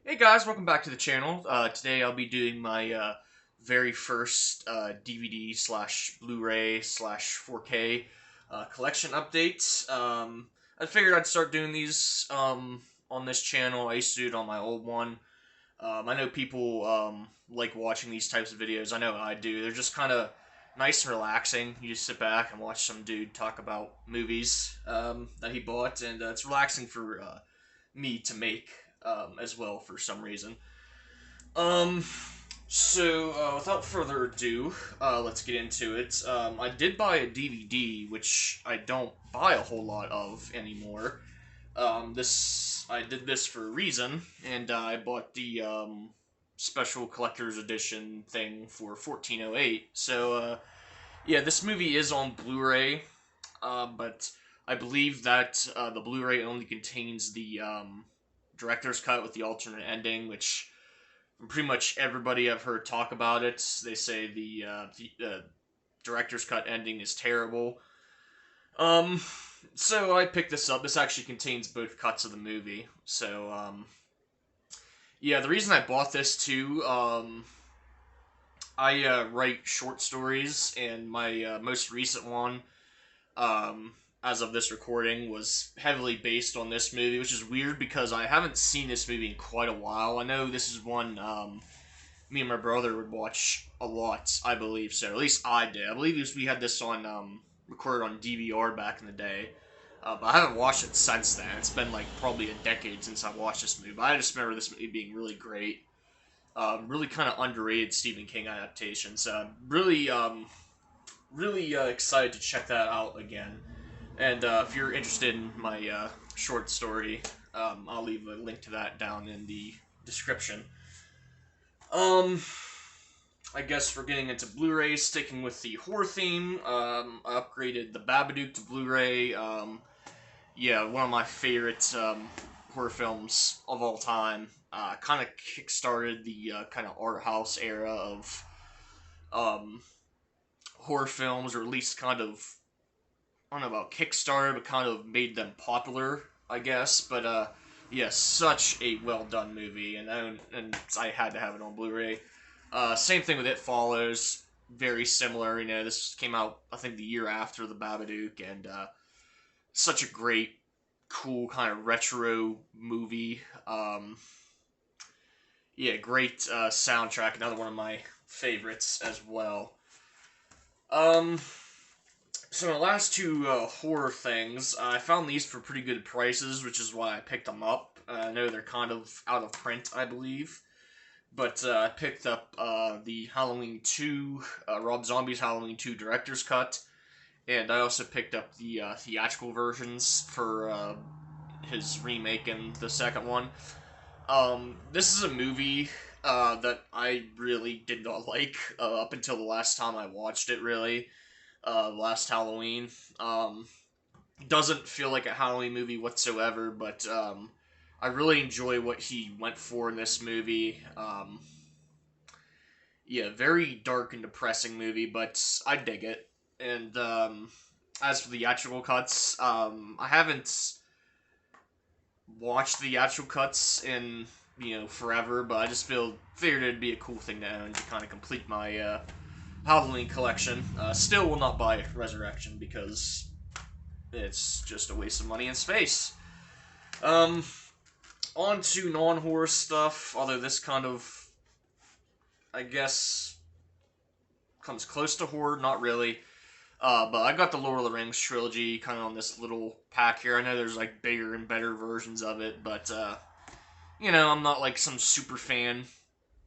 Hey guys, welcome back to the channel. Today I'll be doing my very first DVD slash Blu Ray slash 4K collection updates. I figured I'd start doing these on this channel. I used to do it on my old one. I know people like watching these types of videos. I know I do. They're just kind of nice and relaxing. You just sit back and watch some dude talk about movies that he bought, and it's relaxing for me to make as well for some reason. Um, without further ado, let's get into it. I did buy a DVD, which I don't buy a whole lot of anymore. I did this for a reason, and I bought the special collector's edition thing for 1408. Yeah, this movie is on Blu-ray, but I believe that the Blu-ray only contains the director's cut with the alternate ending, which pretty much everybody I've heard talk about it. They say the director's cut ending is terrible. Um, so I picked this up. This actually contains both cuts of the movie. Yeah, the reason I bought this too, I write short stories, and my most recent one, um, as of this recording, was heavily based on this movie, which is weird because I haven't seen this movie in quite a while. I know this is one me and my brother would watch a lot, I believe so. At least I did. I believe we had this on recorded on DVR back in the day. But I haven't watched it since then. It's been like probably a decade since I watched this movie. But I just remember this movie being really great. Really kind of underrated Stephen King adaptation. So really excited to check that out again. And if you're interested in my short story, I'll leave a link to that down in the description. Um, I guess for getting into Blu-ray, sticking with the horror theme, I upgraded the Babadook to Blu-ray. Yeah, one of my favorite horror films of all time. Kind of kickstarted the kind of art house era of um, horror films, or at least kind of, I don't know about Kickstarter, but kind of made them popular, I guess. But yeah, such a well done movie, and I had to have it on Blu-ray. Same thing with It Follows, very similar. You know, this came out I think the year after the Babadook, and such a great, cool kind of retro movie. Yeah, great soundtrack. Another one of my favorites as well. Um, So my last two horror things, I found these for pretty good prices, which is why I picked them up. I know they're kind of out of print, I believe, but I picked up the Halloween 2, Rob Zombie's Halloween 2 director's cut, and I also picked up the theatrical versions for his remake and the second one. This is a movie that I really did not like up until the last time I watched it, really. Last Halloween. Doesn't feel like a Halloween movie whatsoever, but I really enjoy what he went for in this movie. Yeah, very dark and depressing movie, but I dig it. And as for the theatrical cuts, I haven't watched the theatrical cuts in forever, but I just figured it'd be a cool thing to own to kind of complete my Halloween collection. Still will not buy Resurrection because it's just a waste of money and space. Um, On to non-horror stuff, although this kind of, I guess, comes close to horror, not really. But I got the Lord of the Rings trilogy kind of on this little pack here. I know there's like bigger and better versions of it, but I'm not like some super fan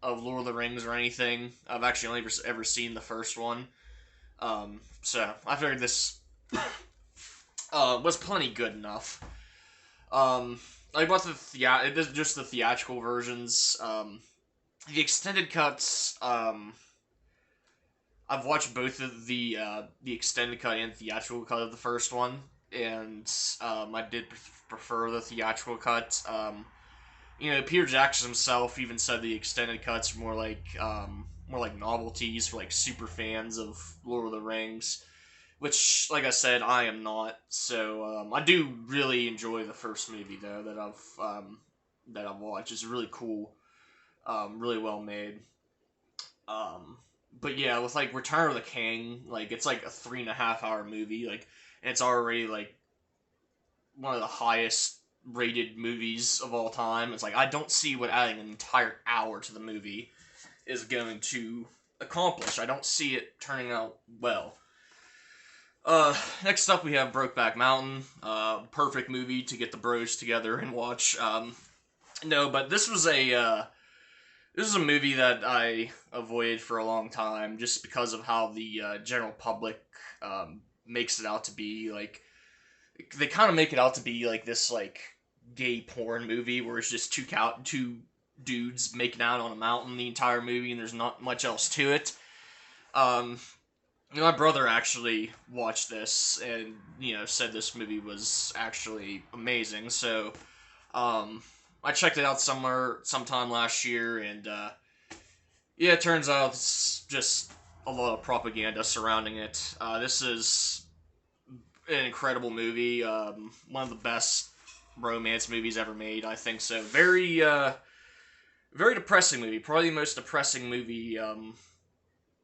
of Lord of the Rings or anything. I've actually only ever seen the first one. So I figured this was plenty good enough. I bought just the theatrical versions. The extended cuts. I've watched both of the extended cut and theatrical cut of the first one, and I did prefer the theatrical cut. Peter Jackson himself even said the extended cuts are more like novelties for like super fans of Lord of the Rings, which, like I said, I am not. So I do really enjoy the first movie though that I've that I've watched. It's really cool, really well made. Um, but yeah, with like Return of the King, like it's like a 3.5 hour movie, like, and it's already like one of the highest rated movies of all time. It's like I don't see what adding an entire hour to the movie is going to accomplish. I don't see it turning out well. Next up we have Brokeback Mountain. Perfect movie to get the bros together and watch. No, but this was a movie that I avoided for a long time just because of how the general public makes it out to be. Like, they kind of make it out to be like this like gay porn movie where it's just two dudes making out on a mountain the entire movie, and there's not much else to it. Um, my brother actually watched this and said this movie was actually amazing. So I checked it out sometime last year, and yeah, it turns out it's just a lot of propaganda surrounding it. This is an incredible movie, one of the best romance movies ever made, I think so. Very depressing movie, probably the most depressing movie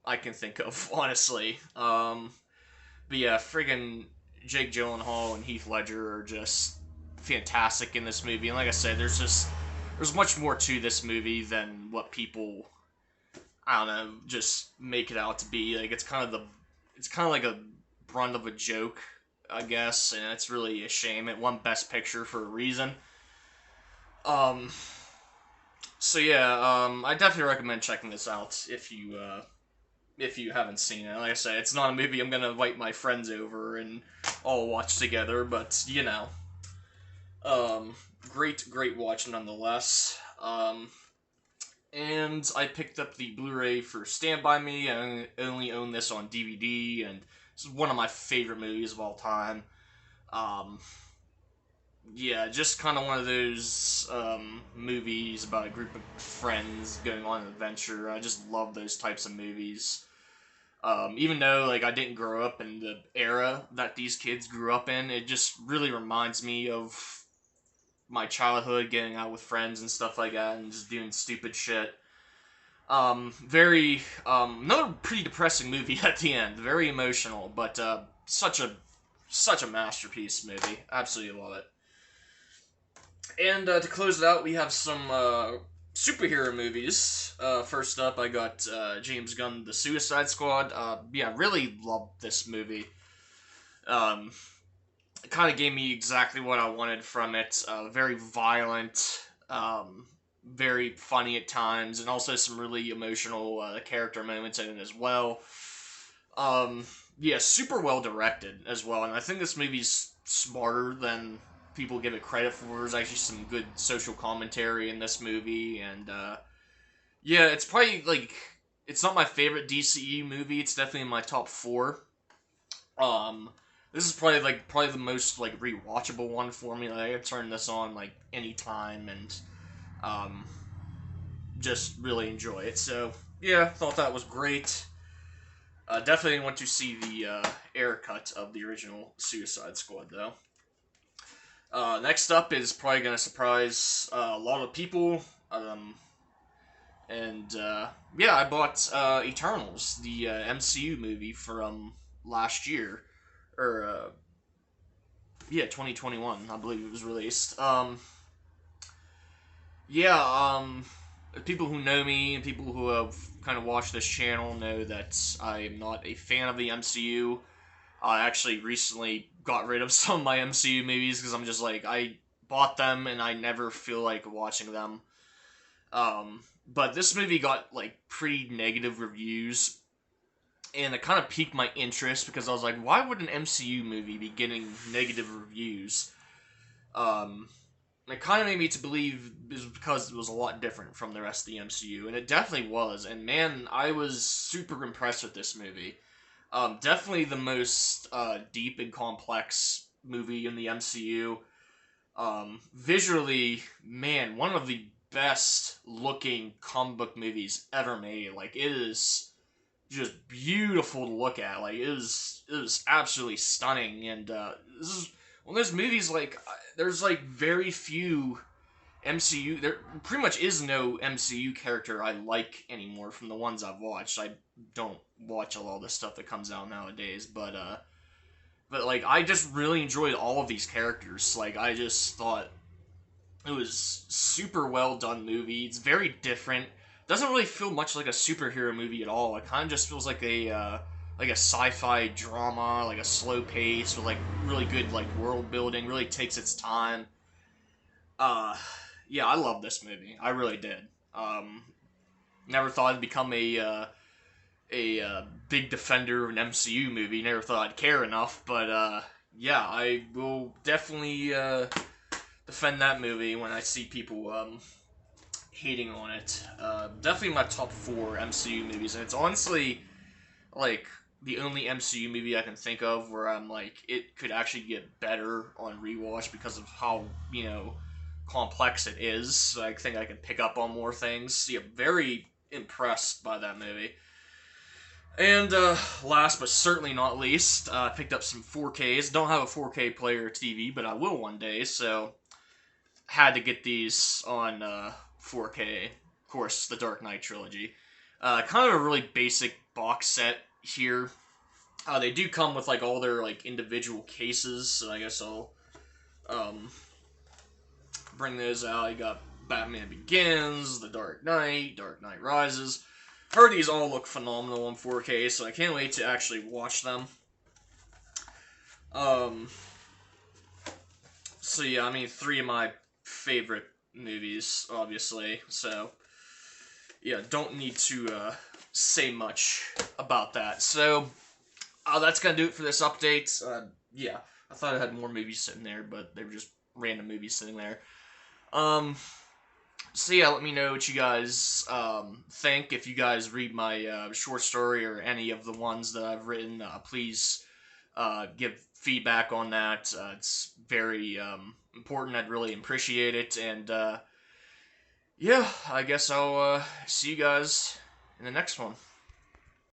I can think of, honestly. But yeah, friggin' Jake Gyllenhaal and Heath Ledger are just fantastic in this movie. And like I said, there's much more to this movie than what people, I don't know, just make it out to be. Like it's kind of like a brunt of a joke, I guess, and it's really a shame. It won Best Picture for a reason. Um, so yeah, I definitely recommend checking this out if you haven't seen it. Like I said, it's not a movie I'm gonna invite my friends over and all watch together, but great watch nonetheless. And I picked up the Blu Ray for Stand By Me. I only own this on DVD, and this is one of my favorite movies of all time. Um, yeah, just kind of one of those movies about a group of friends going on an adventure. I just love those types of movies. Even though like I didn't grow up in the era that these kids grew up in, it just really reminds me of my childhood, getting out with friends and stuff like that, and just doing stupid shit. Very another pretty depressing movie at the end. Very emotional, but such a masterpiece movie. Absolutely love it. And to close it out, we have some superhero movies. First up, I got James Gunn, The Suicide Squad. Yeah, really loved this movie. Um, it kind of gave me exactly what I wanted from it. Very violent, very funny at times, and also some really emotional character moments in it as well. Um, yeah, super well directed as well, and I think this movie's smarter than people give it credit for. There's actually some good social commentary in this movie, and yeah, it's probably like it's not my favorite DCE movie. It's definitely in my top four. Um, this is probably the most like rewatchable one for me. Like, I could turn this on like anytime and um, just really enjoy it. So yeah, thought that was great. Definitely want to see the air cut of the original Suicide Squad though. Next up is probably gonna surprise a lot of people. And yeah, I bought Eternals, the MCU movie from last year, or yeah, 2021, I believe it was released. Yeah, people who know me and people who have kind of watched this channel know that I am not a fan of the MCU. I actually recently got rid of some of my MCU movies because I'm just like, I bought them and I never feel like watching them. But this movie got like pretty negative reviews, and it kind of piqued my interest because I was like, why would an MCU movie be getting negative reviews? It kind of made me to believe it was because it was a lot different from the rest of the MCU, and it definitely was. And man, I was super impressed with this movie. Definitely the most deep and complex movie in the MCU. Visually, man, one of the best looking comic book movies ever made. Like, it is just beautiful to look at. Like, it is absolutely stunning. And this is one of those movies, like, there's like very few MCU. There pretty much is no MCU character I like anymore from the ones I've watched. I don't watch a lot of the stuff that comes out nowadays, but like I just really enjoyed all of these characters. Like I just thought it was super well done movie. It's very different. Doesn't really feel much like a superhero movie at all. It kind of just feels like a sci-fi drama, like a slow pace with like really good like world building. Really takes its time. Uh, yeah, I love this movie. I really did. Um, Never thought I'd become a big defender of an MCU movie. Never thought I'd care enough, but yeah, I will definitely defend that movie when I see people hating on it. Definitely my top four MCU movies, and it's honestly like the only MCU movie I can think of where I'm like it could actually get better on rewatch because of how complex it is. So I think I can pick up on more things. Yeah, very impressed by that movie. And last but certainly not least, I picked up some 4Ks. Don't have a 4K player or TV, but I will one day. So had to get these on 4K. Of course, the Dark Knight trilogy. Kind of a really basic box set here. They do come with like all their like individual cases, so I guess I'll um, bring those out. You got Batman Begins, The Dark Knight, Dark Knight Rises. Heard these all look phenomenal on 4K, so I can't wait to actually watch them. Um, so yeah, I mean, three of my favorite movies, obviously. So yeah, don't need to say much about that. So that's gonna do it for this update. Yeah, I thought I had more movies sitting there, but they were just random movies sitting there. Um, so yeah, let me know what you guys think. If you guys read my short story or any of the ones that I've written, please give feedback on that. It's very important. I'd really appreciate it. And yeah, I guess I'll see you guys in the next one.